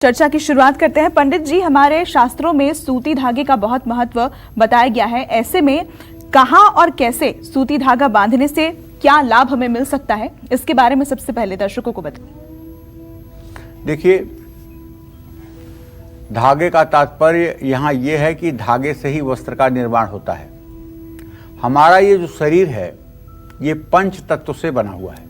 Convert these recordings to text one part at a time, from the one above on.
चर्चा की शुरुआत करते हैं। पंडित जी, हमारे शास्त्रों में सूती धागे का बहुत महत्व बताया गया है। ऐसे में कहां और कैसे सूती धागा बांधने से क्या लाभ हमें मिल सकता है, इसके बारे में सबसे पहले दर्शकों को बताइए। देखिए, धागे का तात्पर्य यहाँ ये है कि धागे से ही वस्त्र का निर्माण होता है। हमारा ये जो शरीर है ये पंच तत्व से बना हुआ है।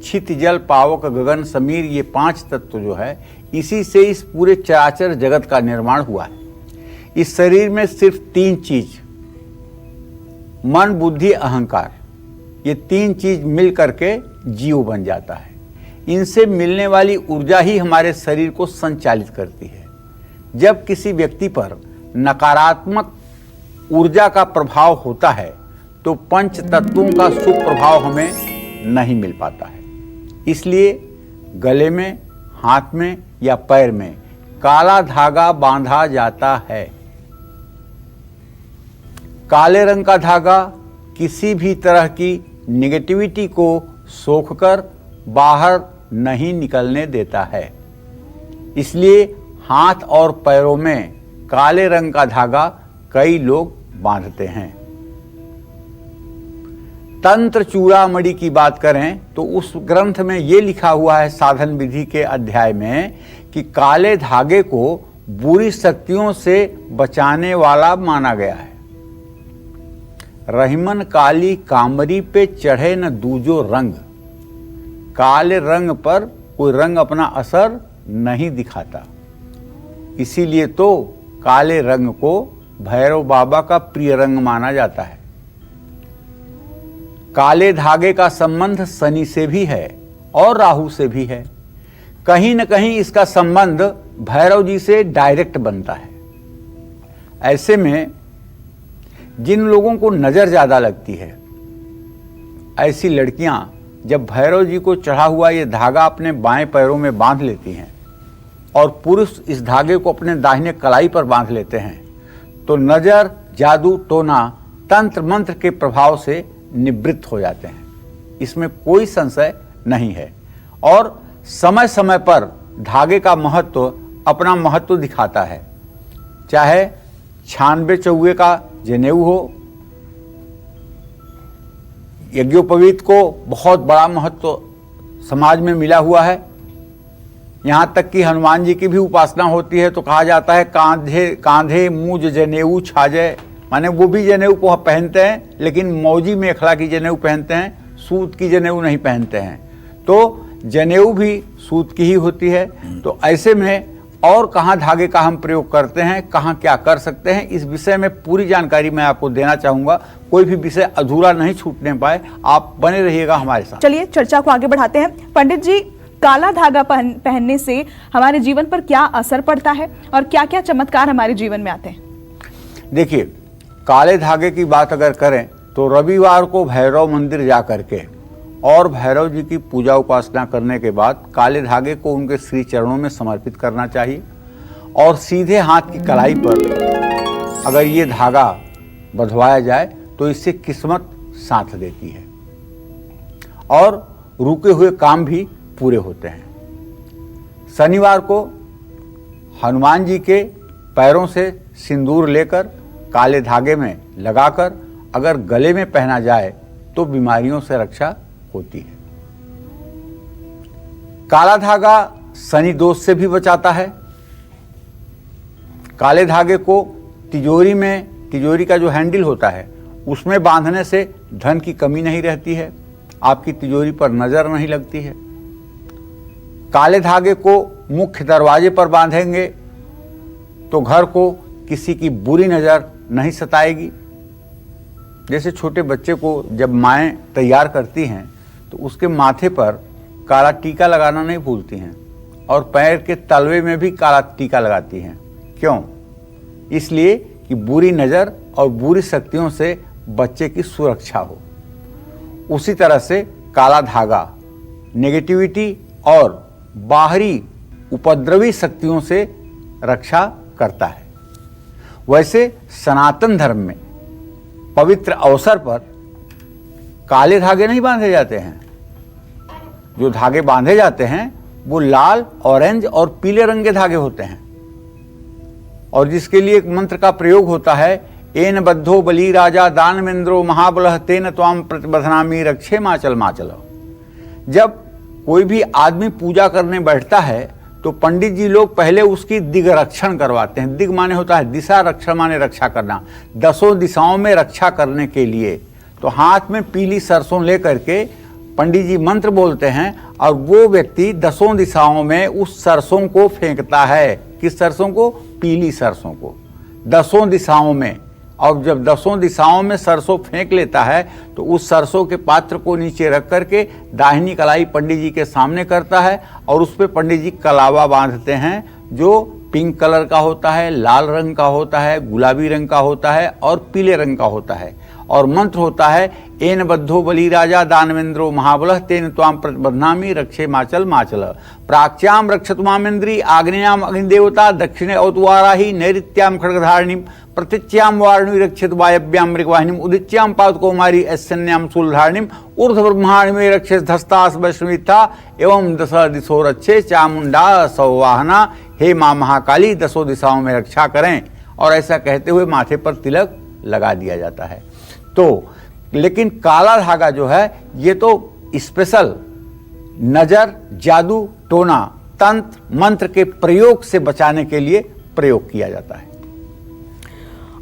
छित, जल, पावक, गगन, समीर, ये पांच तत्व जो है इसी से इस पूरे चराचर जगत का निर्माण हुआ है। इस शरीर में सिर्फ तीन चीज, मन, बुद्धि, अहंकार, ये तीन चीज मिल करके जीव बन जाता है। इनसे मिलने वाली ऊर्जा ही हमारे शरीर को संचालित करती है। जब किसी व्यक्ति पर नकारात्मक ऊर्जा का प्रभाव होता है तो पंच तत्वों का शुभ प्रभाव हमें नहीं मिल पाता है। इसलिए गले में, हाथ में या पैर में काला धागा बांधा जाता है। काले रंग का धागा किसी भी तरह की नेगेटिविटी को सोखकर बाहर नहीं निकलने देता है। इसलिए हाथ और पैरों में काले रंग का धागा कई लोग बांधते हैं। तंत्र चूड़ामणि की बात करें तो उस ग्रंथ में ये लिखा हुआ है, साधन विधि के अध्याय में, कि काले धागे को बुरी शक्तियों से बचाने वाला माना गया है। रहीमन काली कामरी पे चढ़े न दूजो रंग। काले रंग पर कोई रंग अपना असर नहीं दिखाता। इसीलिए तो काले रंग को भैरव बाबा का प्रिय रंग माना जाता है। काले धागे का संबंध शनि से भी है और राहु से भी है। कहीं न कहीं इसका संबंध भैरव जी से डायरेक्ट बनता है। ऐसे में जिन लोगों को नजर ज्यादा लगती है, ऐसी लड़कियां जब भैरव जी को चढ़ा हुआ ये धागा अपने बाएं पैरों में बांध लेती हैं और पुरुष इस धागे को अपने दाहिने कलाई पर बांध लेते हैं तो नजर, जादू, टोना, तंत्र मंत्र के प्रभाव से निवृत्त हो जाते हैं। इसमें कोई संशय नहीं है। और समय समय पर धागे का महत्व अपना महत्व दिखाता है। चाहे 96 चौवे का जनेऊ हो, यज्ञोपवीत को बहुत बड़ा महत्व समाज में मिला हुआ है। यहाँ तक कि हनुमान जी की भी उपासना होती है तो कहा जाता है कांधे कांधे मूज जनेऊ छाजे, माने वो भी जनेऊ को पहनते हैं लेकिन मौजी मेखला की जनेऊ पहनते हैं, सूत की जनेऊ नहीं पहनते हैं। तो जनेऊ भी सूत की ही होती है। तो ऐसे में और कहाँ धागे का हम प्रयोग करते हैं, कहाँ क्या कर सकते हैं, इस विषय में पूरी जानकारी मैं आपको देना चाहूंगा। कोई भी विषय अधूरा नहीं छूटने पाए, आप बने रहिएगा हमारे साथ। चलिए चर्चा को आगे बढ़ाते हैं। पंडित जी, काला धागा पहनने से हमारे जीवन पर क्या असर पड़ता है और क्या क्या चमत्कार हमारे जीवन में आते हैं? देखिए, काले धागे की बात अगर करें तो रविवार को भैरव मंदिर जा करके और भैरव जी की पूजा उपासना करने के बाद काले धागे को उनके श्री चरणों में समर्पित करना चाहिए और सीधे हाथ की कलाई पर अगर ये धागा बंधवाया जाए तो इससे किस्मत साथ देती है और रुके हुए काम भी पूरे होते हैं। शनिवार को हनुमान जी के पैरों से सिंदूर लेकर काले धागे में लगाकर अगर गले में पहना जाए तो बीमारियों से रक्षा होती है। काला धागा शनि दोष से भी बचाता है। काले धागे को तिजोरी में, तिजोरी का जो हैंडल होता है उसमें बांधने से धन की कमी नहीं रहती है, आपकी तिजोरी पर नजर नहीं लगती है। काले धागे को मुख्य दरवाजे पर बांधेंगे तो घर को किसी की बुरी नजर नहीं सताएगी। जैसे छोटे बच्चे को जब माएँ तैयार करती हैं तो उसके माथे पर काला टीका लगाना नहीं भूलती हैं और पैर के तलवे में भी काला टीका लगाती हैं। क्यों? इसलिए कि बुरी नज़र और बुरी शक्तियों से बच्चे की सुरक्षा हो। उसी तरह से काला धागा नेगेटिविटी और बाहरी उपद्रवी शक्तियों से रक्षा करता है। वैसे सनातन धर्म में पवित्र अवसर पर काले धागे नहीं बांधे जाते हैं। जो धागे बांधे जाते हैं वो लाल, ऑरेंज और पीले रंग के धागे होते हैं। और जिसके लिए एक मंत्र का प्रयोग होता है, एन बद्धो बली राजा दानवेंद्रो महाबलः तेन त्वाम प्रतिबधनामि रक्षे माचल माचल। जब कोई भी आदमी पूजा करने बैठता है तो पंडित जी लोग पहले उसकी दिग रक्षण करवाते हैं। दिग माने होता है दिशा, रक्षण माने रक्षा करना। 10 दिशाओं में रक्षा करने के लिए तो हाथ में पीली सरसों लेकर के पंडित जी मंत्र बोलते हैं और वो व्यक्ति 10 दिशाओं में उस सरसों को फेंकता है। किस सरसों को? पीली सरसों को 10 दिशाओं में। और जब 10 दिशाओं में सरसों फेंक लेता है तो उस सरसों के पात्र को नीचे रख करके दाहिनी कलाई पंडित जी के सामने करता है और उस पर पंडित जी कलावा बांधते हैं, जो पिंक कलर का होता है, लाल रंग का होता है, गुलाबी रंग का होता है और पीले रंग का होता है। और मंत्र होता है, एन बद्धो बली राजा दानवेंद्रो महाबलः तेन त्वाम प्रतिबध्नामि रक्षे माचल माचल। प्राच्याम रक्षतु मामेन्द्री आग्नेयाम अग्निदेवता दक्षिणे औतवाराही नैऋत्याम खड्गधारिणीम प्रतीच्याम वारुणी रक्षित वायव्याम मृगवाहिनीम उदिच्याम पादकौमारी ऐश्वर्याम शूलधारिणीम ऊर्ध्व ब्रह्मांड में रक्षे धस्तास वैष्णविथा एवं 10 दिशो रक्षे चामुंडा सौवाहना। हे माँ महाकाली 10 दिशाओं में रक्षा करें। और ऐसा कहते हुए माथे पर तिलक लगा दिया जाता है। तो लेकिन काला धागा जो है ये तो स्पेशल नजर, जादू, टोना, तंत्र, मंत्र के प्रयोग से बचाने के लिए प्रयोग किया जाता है।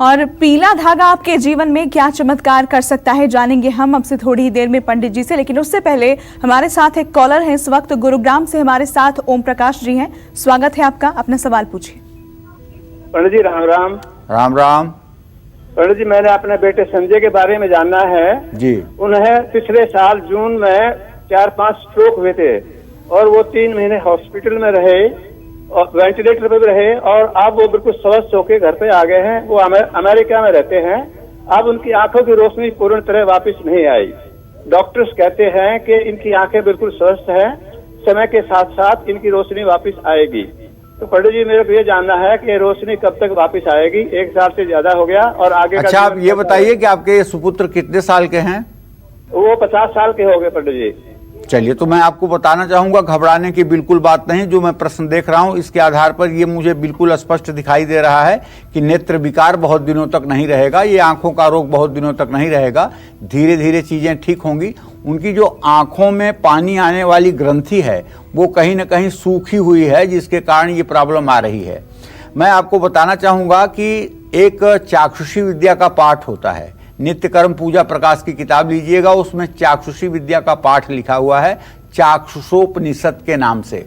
और पीला धागा आपके जीवन में क्या चमत्कार कर सकता है, जानेंगे हम अब से थोड़ी ही देर में पंडित जी से। लेकिन उससे पहले हमारे साथ एक कॉलर हैं इस वक्त गुरुग्राम से हमारे साथ ओम प्रकाश जी हैं। स्वागत है आपका, अपना सवाल पूछिए। पंडित जी राम राम। राम राम। पंडित जी मैंने अपने बेटे संजय के बारे में जानना है जी। उन्हें पिछले साल जून में 4-5 स्ट्रोक हुए थे और वो 3 महीने हॉस्पिटल में रहे और वेंटिलेटर पर भी रहे और अब वो बिल्कुल स्वस्थ होकर घर पे आ गए हैं। वो अमेरिका में रहते हैं। अब उनकी आंखों की रोशनी पूर्ण तरह वापस नहीं आई। डॉक्टर्स कहते हैं कि इनकी आंखें बिल्कुल स्वस्थ हैं, समय के साथ साथ इनकी रोशनी वापस आएगी। तो पंडित जी मेरे को ये जानना है कि रोशनी कब तक वापस आएगी? 1 साल से ज्यादा हो गया और आगे अच्छा, आप ये बताइए कि आपके सुपुत्र कितने साल के हैं? वो 50 साल के हो गए पंडित जी। चलिए, तो मैं आपको बताना चाहूंगा, घबराने की बिल्कुल बात नहीं। जो मैं प्रश्न देख रहा हूं इसके आधार पर ये मुझे बिल्कुल स्पष्ट दिखाई दे रहा है कि नेत्र विकार बहुत दिनों तक नहीं रहेगा, ये आंखों का रोग बहुत दिनों तक नहीं रहेगा। धीरे धीरे चीजें ठीक होंगी। उनकी जो आंखों में पानी आने वाली ग्रंथि है वो कहीं ना कहीं सूखी हुई है, जिसके कारण ये प्रॉब्लम आ रही है। मैं आपको बताना चाहूंगा कि एक चाक्षुषी विद्या का पाठ होता है, नित्य कर्म पूजा प्रकाश की किताब लीजिएगा, उसमें चाक्षुषी विद्या का पाठ लिखा हुआ है चाक्षुषोपनिषद के नाम से।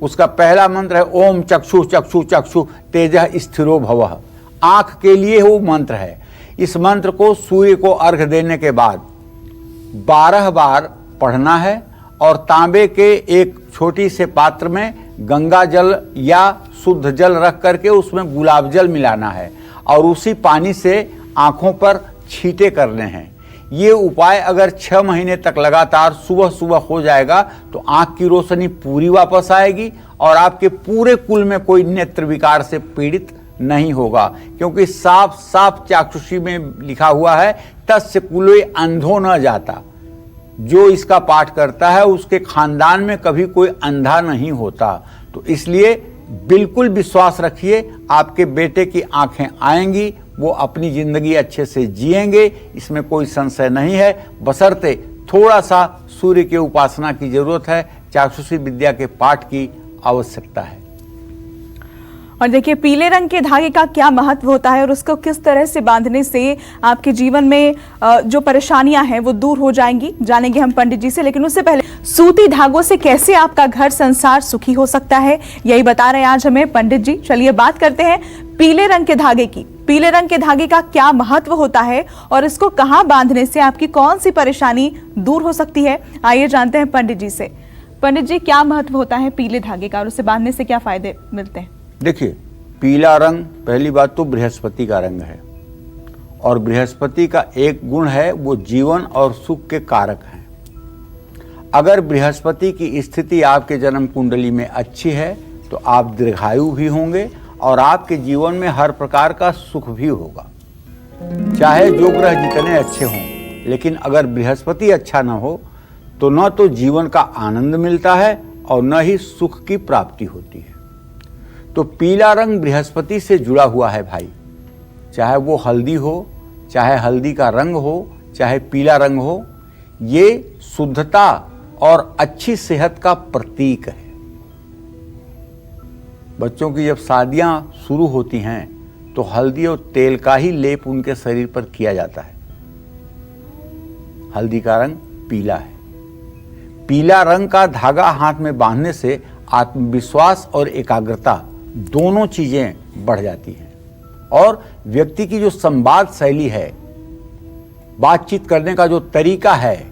उसका पहला मंत्र है ओम चक्षु चक्षु चक्षु तेजः स्थिरो भवः। आंख के लिए वो मंत्र है। इस मंत्र को सूर्य को अर्घ देने के बाद 12 बार पढ़ना है और तांबे के एक छोटी से पात्र में गंगा जल या शुद्ध जल रख करके उसमें गुलाब जल मिलाना है और उसी पानी से आंखों पर छींटे करने हैं। ये उपाय अगर 6 महीने तक लगातार सुबह सुबह हो जाएगा तो आंख की रोशनी पूरी वापस आएगी और आपके पूरे कुल में कोई नेत्र विकार से पीड़ित नहीं होगा। क्योंकि साफ साफ चाक्षुषी में लिखा हुआ है तस्य कुले अंधो न जाता। जो इसका पाठ करता है उसके खानदान में कभी कोई अंधा नहीं होता। तो इसलिए बिल्कुल विश्वास रखिए, आपके बेटे की आंखें आएंगी, वो अपनी जिंदगी अच्छे से जिएंगे, इसमें कोई संशय नहीं है। बशर्ते थोड़ा सा सूर्य की उपासना की जरूरत है, चाक्षुषी विद्या के पाठ की आवश्यकता है। और देखिए पीले रंग के धागे का क्या महत्व होता है और उसको किस तरह से बांधने से आपके जीवन में जो परेशानियां हैं वो दूर हो जाएंगी, जानेंगे हम पंडित जी से। लेकिन उससे पहले सूती धागों से कैसे आपका घर संसार सुखी हो सकता है, यही बता रहे हैं आज हमें पंडित जी। चलिए बात करते हैं पीले रंग के धागे की। पीले रंग के धागे का क्या महत्व होता है और इसको कहाँ बांधने से आपकी कौन सी परेशानी दूर हो सकती है, आइए जानते हैं पंडित जी से। पंडित जी, क्या महत्व होता है पीले धागे का और उसे बांधने से क्या फायदे मिलते हैं? देखिए, पीला रंग पहली बात तो बृहस्पति का रंग है और बृहस्पति का एक गुण है वो जीवन और सुख के कारक हैं। अगर बृहस्पति की स्थिति आपके जन्म कुंडली में अच्छी है तो आप दीर्घायु भी होंगे और आपके जीवन में हर प्रकार का सुख भी होगा, चाहे जो ग्रह जितने अच्छे हों। लेकिन अगर बृहस्पति अच्छा न हो तो न तो जीवन का आनंद मिलता है और न ही सुख की प्राप्ति होती है। तो पीला रंग बृहस्पति से जुड़ा हुआ है भाई, चाहे वो हल्दी हो, चाहे हल्दी का रंग हो, चाहे पीला रंग हो, ये शुद्धता और अच्छी सेहत का प्रतीक है। बच्चों की जब शादियां शुरू होती हैं तो हल्दी और तेल का ही लेप उनके शरीर पर किया जाता है। हल्दी का रंग पीला है। पीला रंग का धागा हाथ में बांधने से आत्मविश्वास और एकाग्रता दोनों चीजें बढ़ जाती हैं और व्यक्ति की जो संवाद शैली है, बातचीत करने का जो तरीका है,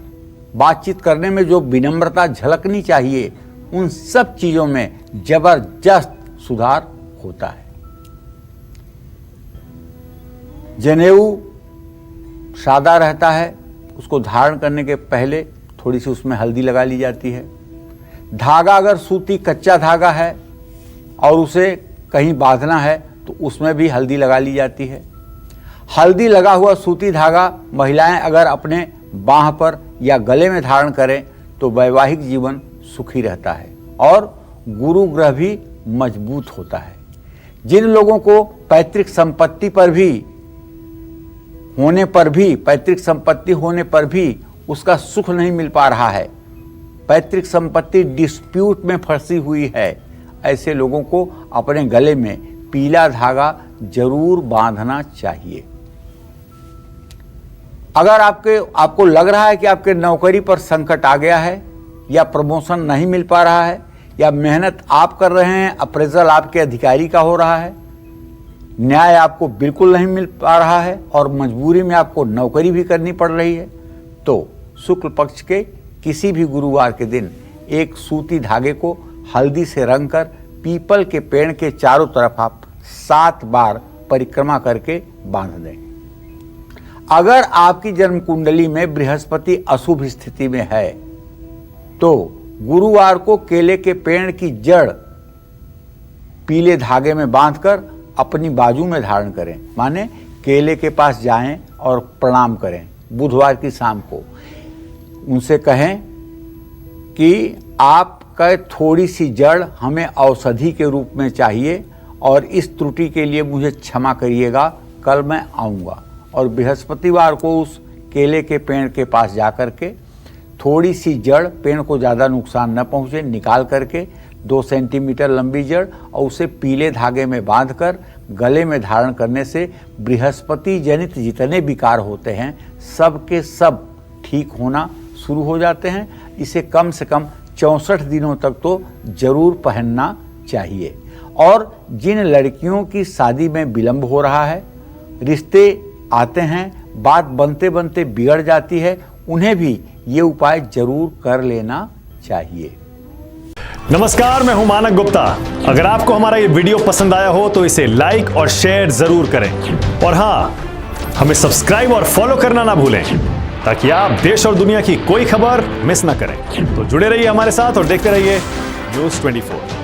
बातचीत करने में जो विनम्रता झलकनी चाहिए, उन सब चीजों में जबरदस्त सुधार होता है। जनेऊ सादा रहता है, उसको धारण करने के पहले थोड़ी सी उसमें हल्दी लगा ली जाती है। धागा अगर सूती कच्चा धागा है और उसे कहीं बांधना है तो उसमें भी हल्दी लगा ली जाती है। हल्दी लगा हुआ सूती धागा महिलाएं अगर अपने बाह पर या गले में धारण करें तो वैवाहिक जीवन सुखी रहता है और गुरु ग्रह भी मजबूत होता है। जिन लोगों को पैतृक संपत्ति होने पर भी उसका सुख नहीं मिल पा रहा है, पैतृक संपत्ति डिस्प्यूट में फंसी हुई है, ऐसे लोगों को अपने गले में पीला धागा जरूर बांधना चाहिए। अगर आपको लग रहा है कि आपके नौकरी पर संकट आ गया है या प्रमोशन नहीं मिल पा रहा है या मेहनत आप कर रहे हैं, अप्रेजल आपके अधिकारी का हो रहा है, न्याय आपको बिल्कुल नहीं मिल पा रहा है और मजबूरी में आपको नौकरी भी करनी पड़ रही है, तो शुक्ल पक्ष के किसी भी गुरुवार के दिन एक सूती धागे को हल्दी से रंग कर पीपल के पेड़ के चारों तरफ आप 7 बार परिक्रमा करके बांध दें। अगर आपकी जन्म कुंडली में बृहस्पति अशुभ स्थिति में है तो गुरुवार को केले के पेड़ की जड़ पीले धागे में बांधकर अपनी बाजू में धारण करें, माने केले के पास जाएं और प्रणाम करें। बुधवार की शाम को उनसे कहें कि आपका थोड़ी सी जड़ हमें औषधि के रूप में चाहिए और इस त्रुटि के लिए मुझे क्षमा करिएगा, कल मैं आऊँगा। और बृहस्पतिवार को उस केले के पेड़ के पास जा कर के थोड़ी सी जड़, पेड़ को ज़्यादा नुकसान न पहुँचे, निकाल करके 2 सेंटीमीटर लंबी जड़ और उसे पीले धागे में बांधकर गले में धारण करने से बृहस्पति जनित जितने विकार होते हैं सब के सब ठीक होना शुरू हो जाते हैं। इसे कम से कम 64 दिनों तक तो जरूर पहनना चाहिए। और जिन लड़कियों की शादी में विलंब हो रहा है, रिश्ते आते हैं, बात बनते बनते बिगड़ जाती है, उन्हें भी ये उपाय जरूर कर लेना चाहिए। नमस्कार, मैं हूं मानक गुप्ता। अगर आपको हमारा ये वीडियो पसंद आया हो तो इसे लाइक और शेयर जरूर करें और हाँ, हमें सब्सक्राइब और फॉलो करना ना भूलें ताकि आप देश और दुनिया की कोई खबर मिस ना करें। तो जुड़े रहिए हमारे साथ और देखते रहिए न्यूज़ 24।